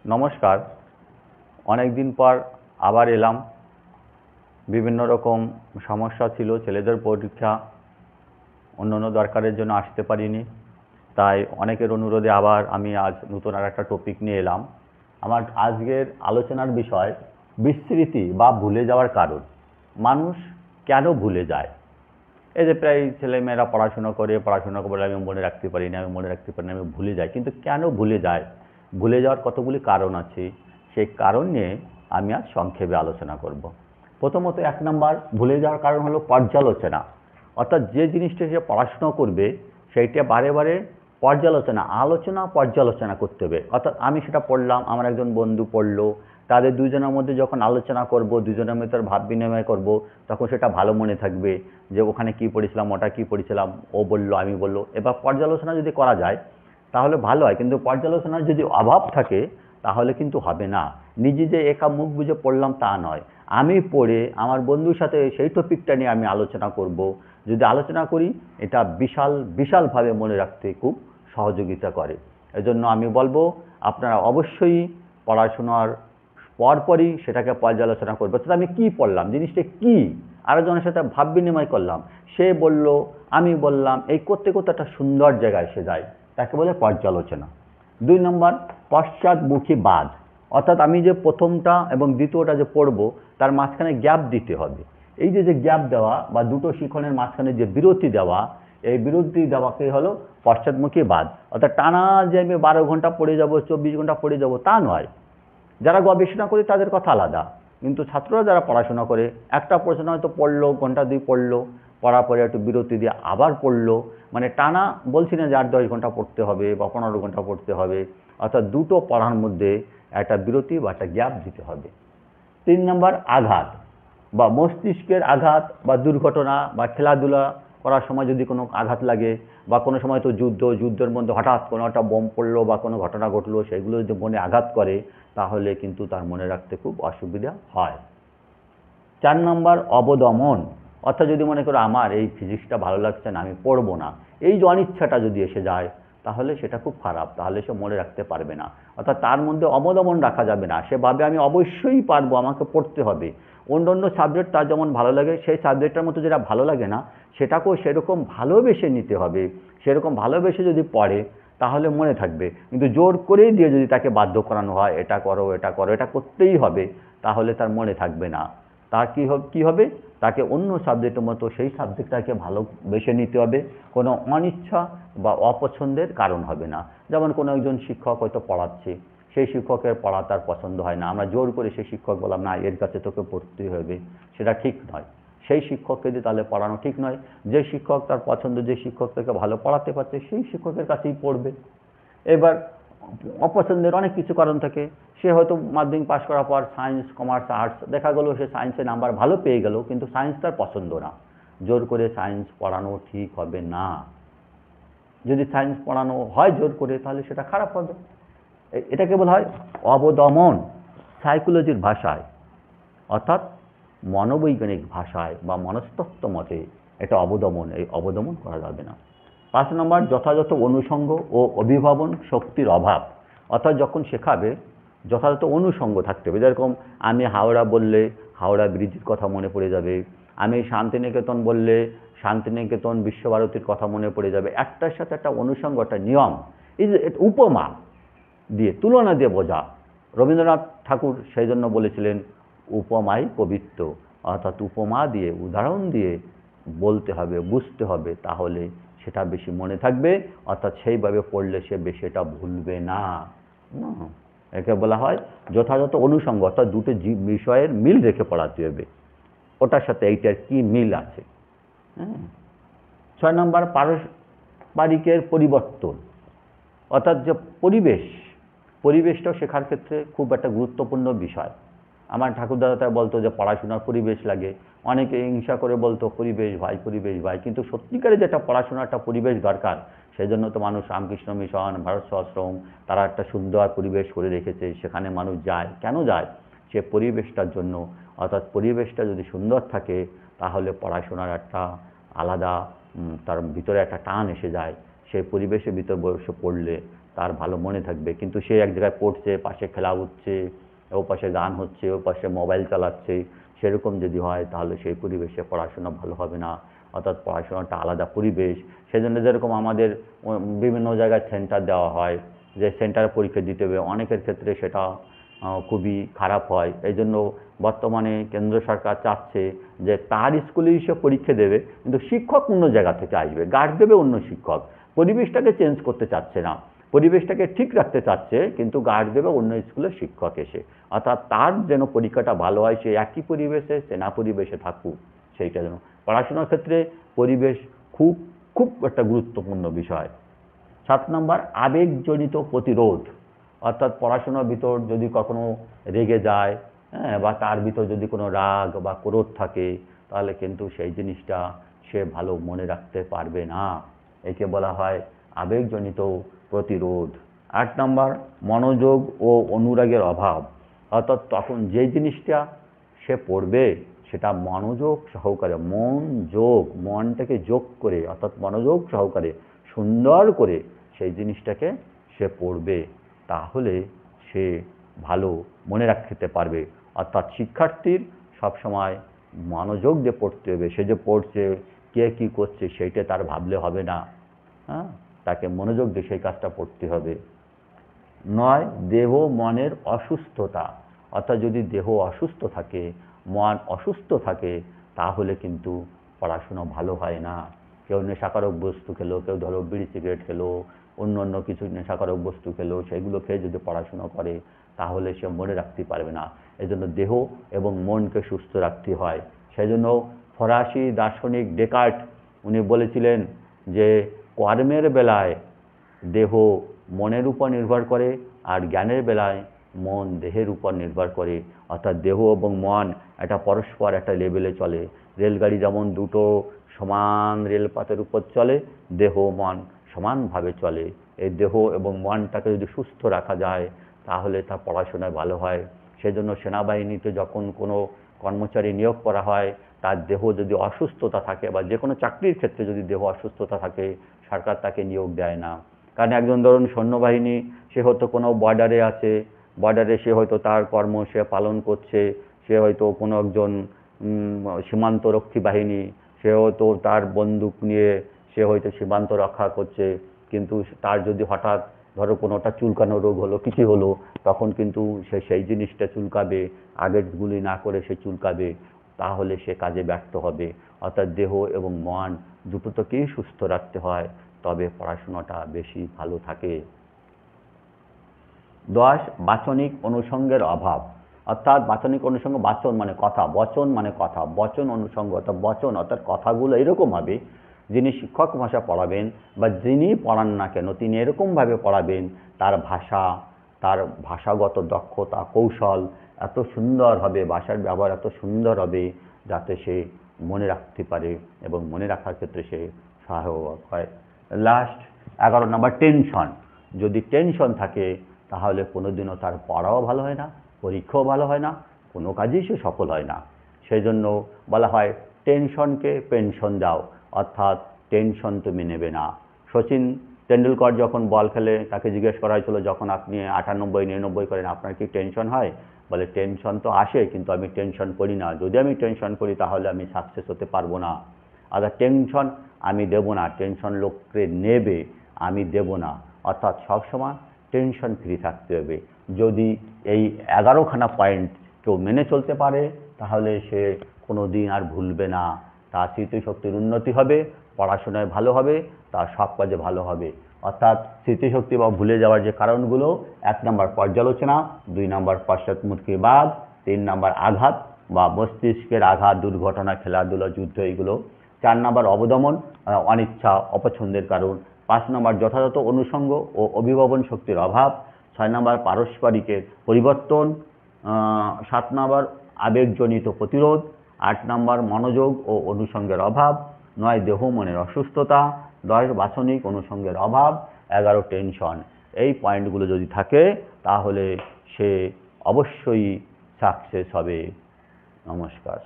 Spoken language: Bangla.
নমস্কার। অনেক দিন পর আবার এলাম। বিভিন্ন রকম সমস্যা ছিল, ছেলেদের পরীক্ষা, অন্য দরকারের জন্য আসতে পারিনি। তাই অনেকের অনুরোধে আবার আমি আজ নতুন আর একটা টপিক নিয়ে এলাম। আমার আজকের আলোচনার বিষয় বিস্মৃতি বা ভুলে যাওয়ার কারণ। মানুষ কেন ভুলে যায়? এই যে প্রায় ছেলেমেয়েরা পড়াশোনা করে বলে আমি মনে রাখতে পারি না, আমি ভুলে যাই। কিন্তু কেন ভুলে যায়? ভুলে যাওয়ার কতগুলি কারণ আছে। সেই কারণ নিয়ে আমি আজ সংক্ষেপে আলোচনা করব। প্রথমত ১ নাম্বার ভুলে যাওয়ার কারণ হলো পর্যালোচনা। অর্থাৎ যে জিনিসটা সে পড়াশোনা করবে সেইটা বারে বারে পর্যালোচনা করতে হবে। অর্থাৎ আমি সেটা পড়লাম, আমার একজন বন্ধু পড়লো, তাদের দুজনের মধ্যে যখন আলোচনা করব, দুজনের মধ্যে ভাব বিনিময় করব, তখন সেটা ভালো মনে থাকবে যে ওখানে কী পড়েছিলাম, ওটা কী পড়েছিলাম, ও বলল, আমি বললো। এবার পর্যালোচনা যদি করা যায় তাহলে ভালো হয়, কিন্তু পর্যালোচনার যদি অভাব থাকে তাহলে কিন্তু হবে না। নিজে যে একা মুখ বুজে পড়লাম তা নয়, আমি পড়ে আমার বন্ধুর সাথে সেই টপিকটা নিয়ে আমি আলোচনা করব। যদি আলোচনা করি এটা বিশালভাবে মনে রাখতে খুব সহযোগিতা করে। এজন্য আমি বলবো আপনারা অবশ্যই পড়াশোনার পরপরই সেটাকে পর্যালোচনা করবে। অর্থাৎ আমি কী পড়লাম, জিনিসটা কী, আরেকজনের সাথে ভাব বিনিময় করলাম, সে বলল, আমি বললাম, এই করতে করতে একটা সুন্দর জায়গায় এসে যায়, তাকে বলে পর্যালোচনা। ২ নম্বর পশ্চাৎমুখী বাদ। অর্থাৎ আমি যে প্রথমটা এবং দ্বিতীয়টা যে পড়ব তার মাঝখানে গ্যাপ দিতে হবে। এই যে গ্যাপ দেওয়া বা দুটো শিখনের মাঝখানে যে বিরতি দেওয়া, এই বিরতি দেওয়াকে হলো পশ্চাৎমুখী বাদ। অর্থাৎ টানা যে আমি ১২ ঘন্টা পড়ে যাব, ২৪ ঘন্টা পড়ে যাব তা নয়। যারা গবেষণা করে তাদের কথা আলাদা, কিন্তু ছাত্ররা যারা পড়াশোনা করে একটা প্রশ্ন হয়তো পড়লো, ঘন্টা ২ পড়লো, পড়ার পরে একটু বিরতি দিয়ে আবার পড়লো, মানে টানা বলছি না যে ৮-১০ ঘন্টা পড়তে হবে বা ১৫ ঘন্টা পড়তে হবে। অর্থাৎ দুটো পড়ার মধ্যে একটা বিরতি বা একটা গ্যাপ দিতে হবে। ৩ নম্বর আঘাত বা মস্তিষ্কের আঘাত বা দুর্ঘটনা বা খেলাধুলা করার সময় যদি কোনো আঘাত লাগে বা কোনো সময় তো যুদ্ধের মধ্যে হঠাৎ কোনো একটা বোম পড়লো বা কোনো ঘটনা ঘটলো, সেগুলো যদি মনে আঘাত করে তাহলে কিন্তু তার মনে রাখতে খুব অসুবিধা হয়। ৪ নম্বর অবদমন। অর্থাৎ যদি মনে করো আমার এই ফিজিক্সটা ভালো লাগছে না, আমি পড়বো না, এই যে অনিচ্ছাটা যদি এসে যায় তাহলে সেটা খুব খারাপ, তাহলে সে মনে রাখতে পারবে না। অর্থাৎ তার মধ্যে অবদমন রাখা যাবে না, সে ভাবে আমি অবশ্যই পারবো, আমাকে পড়তে হবে। অন্য সাবজেক্ট তার যেমন ভালো লাগে, সেই সাবজেক্টটার মতো যেটা ভালো লাগে না সেটাকেও সেরকম ভালোবেসে নিতে হবে। সেরকম ভালোবেসে যদি পড়ে তাহলে মনে থাকবে। কিন্তু জোর করে দিয়ে যদি তাকে বাধ্য করানো হয় এটা করো, এটা করতেই হবে, তাহলে তার মনে থাকবে না। তার কী হবে, তাকে অন্য সাবজেক্টের মতো সেই সাবজেক্টটাকে ভালোবেসে নিতে হবে। কোনো অনিচ্ছা বা অপছন্দের কারণ হবে না। যেমন কোনো একজন শিক্ষক হয়তো পড়াচ্ছে, সেই শিক্ষকের পড়া তার পছন্দ হয় না, আমরা জোর করে সেই শিক্ষক বললাম না এর কাছে তোকে পড়তেই হবে, সেটা ঠিক নয়। সেই শিক্ষককে দিয়ে তাহলে পড়ানো ঠিক নয়। যে শিক্ষক তার পছন্দ, যে শিক্ষক তাকে ভালো পড়াতে পারছে সেই শিক্ষকের কাছেই পড়বে। এবার অপছন্দের অনেক কিছু কারণ থাকে, সে হয়তো মাধ্যমিক পাশ করার পর সায়েন্স, কমার্স, আর্টস, দেখা গেলো সে সায়েন্সে নাম্বার ভালো পেয়ে গেল, কিন্তু সায়েন্স তার পছন্দ না। জোর করে সায়েন্স পড়ানো ঠিক হবে না। যদি সায়েন্স পড়ানো হয় জোর করে তাহলে সেটা খারাপ হবে। এটাকে বলা হয় অবদমন সাইকোলজির ভাষায়, অর্থাৎ মনোবৈজ্ঞানিক ভাষায় বা মনস্তত্ত্ব মতে এটা অবদমন। এই অবদমন করা যাবে না। ৫ নম্বর যথাযথ অনুষঙ্গ ও অভিভাবন শক্তির অভাব। অর্থাৎ যখন শেখাবে যথাযথ অনুষঙ্গ থাকতে হবে। যেরকম আমি হাওড়া বললে হাওড়া ব্রিজের কথা মনে পড়ে যাবে, আমি শান্তিনিকেতন বললে শান্তিনিকেতন বিশ্বভারতীর কথা মনে পড়ে যাবে। একটার সাথে একটা অনুষঙ্গ, একটা নিয়ম, এই যে উপমা দিয়ে, তুলনা দিয়ে বোঝা। রবীন্দ্রনাথ ঠাকুর সেই জন্য বলেছিলেন উপমাই কবিত্ব। অর্থাৎ উপমা দিয়ে, উদাহরণ দিয়ে বলতে হবে, বুঝতে হবে, তাহলে সেটা বেশি মনে থাকবে। অর্থাৎ সেইভাবে পড়লে সে বেশি এটা ভুলবে না। একে বলা হয় যথাযথ অনুষঙ্গ, অর্থাৎ দুটো বিষয়ের মিল রেখে পড়াতে হবে, ওটার সাথে এইটার কি মিল আছে। ৬ নম্বর পারস্পরিকের পরিবর্তন। অর্থাৎ যে পরিবেশটাও শেখার ক্ষেত্রে খুব একটা গুরুত্বপূর্ণ বিষয়। আমার ঠাকুরদাদা বলতো যে পড়াশোনার পরিবেশ লাগে, অনেকে হিংসা করে বলতো পরিবেশ ভাই, কিন্তু সত্যিকারে যেটা পড়াশোনার একটা পরিবেশ দরকার, সেই জন্য তো মানুষ রামকৃষ্ণ মিশন, ভারত সেবাশ্রম তারা একটা সুন্দর পরিবেশ করে রেখেছে, সেখানে মানুষ যায়। কেন যায়? সে পরিবেশটার জন্য। অর্থাৎ পরিবেশটা যদি সুন্দর থাকে তাহলে পড়াশোনার একটা আলাদা তার ভিতরে একটা টান এসে যায়। সেই পরিবেশের ভিতর বসে পড়লে তার ভালো মনে থাকবে। কিন্তু সে এক জায়গায় পড়ছে, পাশে খেলা হচ্ছে, ও পাশে গান হচ্ছে, ও পাশে মোবাইল চালাচ্ছে, সেরকম যদি হয় তাহলে সেই পরিবেশে পড়াশোনা ভালো হবে না। অর্থাৎ পড়াশোনাটা আলাদা পরিবেশ। সেজন্য যেরকম আমাদের বিভিন্ন জায়গায় সেন্টার দেওয়া হয়, যে সেন্টারে পরীক্ষা দিতে হবে, অনেকের ক্ষেত্রে সেটা খুবই খারাপ হয়। এই জন্য বর্তমানে কেন্দ্র সরকার চাচ্ছে যে তার স্কুলেই সে পরীক্ষা দেবে, কিন্তু শিক্ষক অন্য জায়গা থেকে আসবে, গার্ড দেবে অন্য শিক্ষক। পরিবেশটাকে চেঞ্জ করতে চাচ্ছে না, পরিবেশটাকে ঠিক রাখতে চাচ্ছে, কিন্তু গার্ড দেবে অন্য স্কুলের শিক্ষক এসে। অর্থাৎ তার যেন পরীক্ষাটা ভালো হয়, সে একই পরিবেশে, চেনা পরিবেশে থাকুক, সেইটা যেন। পড়াশোনার ক্ষেত্রে পরিবেশ খুব খুব একটা গুরুত্বপূর্ণ বিষয়। 7 নম্বর আবেগজনিত প্রতিরোধ। অর্থাৎ পড়াশোনার ভিতর যদি কখনো রেগে যায়, হ্যাঁ, বা তার ভিতর যদি কোনো রাগ বা ক্রোধ থাকে, তাহলে কিন্তু সেই জিনিসটা সে ভালো মনে রাখতে পারবে না। একে বলা হয় আবেগজনিত প্রতিরোধ। 8 নম্বর মনোযোগ ও অনুরাগের অভাব। অর্থাৎ তখন যে জিনিসটা সে পড়বে সেটা মনোযোগ সহকারে, মনটাকে যোগ করে, অর্থাৎ মনোযোগ সহকারে সুন্দর করে সেই জিনিসটাকে সে পড়বে, তাহলে সে ভালো মনে রাখতে পারবে। অর্থাৎ শিক্ষার্থীর সবসময় মনোযোগ দিয়ে পড়তে হবে। সে যে পড়ছে, কে কী করছে সেইটা তার ভাবলে হবে না, হ্যাঁ, তাকে মনোযোগ দিয়ে সেই কাজটা পড়তে হবে। 9 দেহ মনের অসুস্থতা। অর্থাৎ যদি দেহ অসুস্থ থাকে, মন অসুস্থ থাকে, তাহলে কিন্তু পড়াশুনো ভালো হয় না। কেউ নেশাকারক বস্তু খেলো, কেউ ধরো বিড়ি সিগারেট খেলো, অন্য অন্য কিছু নেশাকারক বস্তু খেলো, সেগুলো খেয়ে যদি পড়াশুনো করে তাহলে সে মনে রাখতে পারবে না। এজন্য দেহ এবং মনকে সুস্থ রাখতে হয়। সেই জন্য ফরাসি দার্শনিক ডেকার্ট উনি বলেছিলেন যে কর্মের বেলায় দেহ মনের উপর নির্ভর করে, আর জ্ঞানের বেলায় মন দেহের উপর নির্ভর করে। অর্থাৎ দেহ এবং মন একটা পরস্পর একটা লেভেলে চলে। রেলগাড়ি যেমন দুটো সমান রেলপথের উপর চলে, দেহ মন সমানভাবে চলে। এই দেহ এবং মনটাকে যদি সুস্থ রাখা যায় তাহলে তা পড়াশোনায় ভালো হয়। সেজন্য সেনাবাহিনীতে যখন কোনো কর্মচারী নিয়োগ করা হয়, তার দেহ যদি অসুস্থতা থাকে, বা যে কোনো চাকরির ক্ষেত্রে যদি দেহ অসুস্থতা থাকে, সরকার তাকে নিয়োগ দেয় না। কারণ একজন ধরুন সৈন্যবাহিনী, সে হয়তো কোনো বর্ডারে আছে, বর্ডারে সে হয়তো তার কর্ম সে পালন করছে, সে হয়তো কোনো একজন সীমান্তরক্ষী বাহিনী, সে হয়তো তার বন্দুক নিয়ে সে হয়তো সীমান্ত রক্ষা করছে, কিন্তু তার যদি হঠাৎ ধরো কোনোটা চুলকানো রোগ হলো, কিছু হলো, তখন কিন্তু সে সেই জিনিসটা চুলকাবে, আগের গুলি না করে সে চুলকাবে, তাহলে সে কাজে ব্যর্থ হবে। অর্থাৎ দেহ এবং মন দুটোকেই সুস্থ রাখতে হয়, তবে পড়াশোনাটা বেশি ভালো থাকে। 10 বাচনিক অনুষঙ্গের অভাব। অর্থাৎ বাচনিক অনুষঙ্গ, বাচন মানে কথা, বচন মানে কথা, বচন অনুষঙ্গ অর্থাৎ বচন, অর্থাৎ কথাগুলো এরকম হবে, যিনি শিক্ষক ভাষা পড়াবেন বা যিনি পড়ান না কেন তিনি এরকমভাবে পড়াবেন, তার ভাষা, তার ভাষাগত দক্ষতা, কৌশল এত সুন্দর হবে, ভাষার ব্যবহার এত সুন্দর হবে, যাতে সে মনে রাখতে পারে এবং মনে রাখার ক্ষেত্রে সে সহায়ক হয়। লাস্ট 11 নম্বর টেনশন। যদি টেনশন থাকে তাহলে কোনোদিনও তার পড়াও ভালো হয় না, পরীক্ষাও ভালো হয় না, কোনো কাজেই সে সফল হয় না। সেই জন্য বলা হয় টেনশনকে পেনশন দাও, অর্থাৎ টেনশন তুমি নেবে না। সচিন তেন্ডুলকর যখন বল খেলে, তাকে জিজ্ঞেস করা হয়েছিল, যখন আপনি 98, 99 করেন আপনার কি টেনশন হয়? বলে টেনশন তো আসে, কিন্তু আমি টেনশন করি না, যদি আমি টেনশন করি তাহলে আমি সাকসেস হতে পারবো না। আর টেনশন আমি দেব না, টেনশন লোককে নেবে, আমি দেব না। অর্থাৎ সবসময় টেনশন ফ্রি থাকতে হবে। যদি এই 11খানা পয়েন্ট কেউ মেনে চলতে পারে তাহলে সে কোনো দিন আর ভুলবে না, তার স্মৃতিশক্তির উন্নতি হবে, পড়াশোনায় ভালো হবে, তার সব কাজে ভালো হবে। অর্থাৎ স্মৃতিশক্তি বা ভুলে যাওয়ার যে কারণগুলো: 1 নম্বর পর্যালোচনা, 2 নম্বর পশ্চাৎমুখীবাদ, 3 নম্বর আঘাত বা মস্তিষ্কের আঘাত, দুর্ঘটনা, খেলাধুলা, যুদ্ধ, এইগুলো। 4 নম্বর অবদমন, অনিচ্ছা, অপছন্দের কারণ। 5 নম্বর যথাযথ অনুষঙ্গ ও অভিভাবন শক্তির অভাব। 6 নম্বর পারস্পরিকের পরিবর্তন। 7 নম্বর আবেগজনিত প্রতিরোধ। 8 নম্বর মনোযোগ ও অনুষঙ্গের অভাব। 9 দেহ মনের অসুস্থতা। 10 বাচনিক অনুষঙ্গের অভাব। 11 টেনশন। এই পয়েন্টগুলো যদি থাকে তাহলে সে অবশ্যই সাকসেস হবে। নমস্কার।